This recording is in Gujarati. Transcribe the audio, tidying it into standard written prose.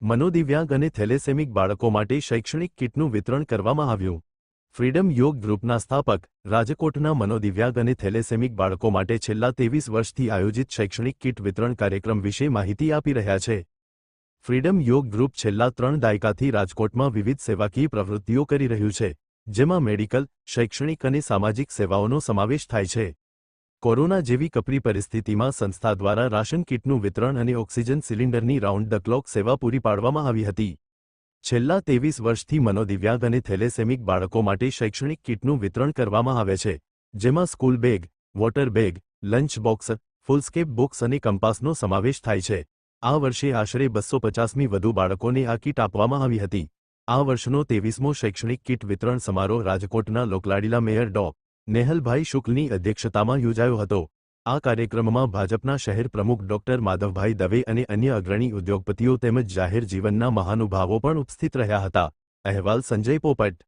મનોદિવ્યાંગ અને થેલેસેમિક બાળકો માટે શૈક્ષણિક કિટનું વિતરણ કરવામાં આવ્યું। ફ્રીડમ યોગ ગ્રુપના સ્થાપક, રાજકોટના મનોદિવ્યાંગ અને થેલેસેમિક બાળકો માટે છેલ્લા 23 વર્ષથી આયોજિત શૈક્ષણિક કિટ વિતરણ કાર્યક્રમ વિશે માહિતી આપી રહ્યા છે। ફ્રીડમ યોગ ગ્રુપ છેલ્લા 3 દાયકાથી રાજકોટમાં વિવિધ સેવાકીય પ્રવૃત્તિઓ કરી રહ્યું છે, જેમાં મેડિકલ, શૈક્ષણિક અને સામાજિક સેવાઓનો સમાવેશ થાય છે। કોરોના જેવી કપરી પરિસ્થિતિમાં સંસ્થા દ્વારા રાશન કિટનું વિતરણ અને ઓક્સિજન સિલિન્ડરની રાઉન્ડ ધ ક્લોક સેવા પૂરી પાડવામાં આવી હતી। છેલ્લા 23 વર્ષથી મનોદિવ્યાંગ અને થેલેસેમિક બાળકો માટે શૈક્ષણિક કિટનું વિતરણ કરવામાં આવે છે, જેમાં school bag, water bag, lunch box, foolscap box અને કંપાસનો સમાવેશ થાય છે। આ વર્ષે આશરે 250મી વધુ બાળકોને આ કિટ આપવામાં આવી હતી। આ વર્ષનો 23મો શૈક્ષણિક કિટ વિતરણ સમારોહ રાજકોટના લોકલાડીલા મેયર ડો. નેહલભાઈ શુક્લની અધ્યક્ષતામાં યોજાયો હતો। આ કાર્યક્રમમાં ભાજપના શહેર પ્રમુખ ડોક્ટર માધવભાઈ દવે અને અન્ય અગ્રણી ઉદ્યોગપતિઓ તેમજ જાહેર જીવનના મહાનુભાવો પણ ઉપસ્થિત રહ્યા હતા। અહેવાલ સંજય પોપટ।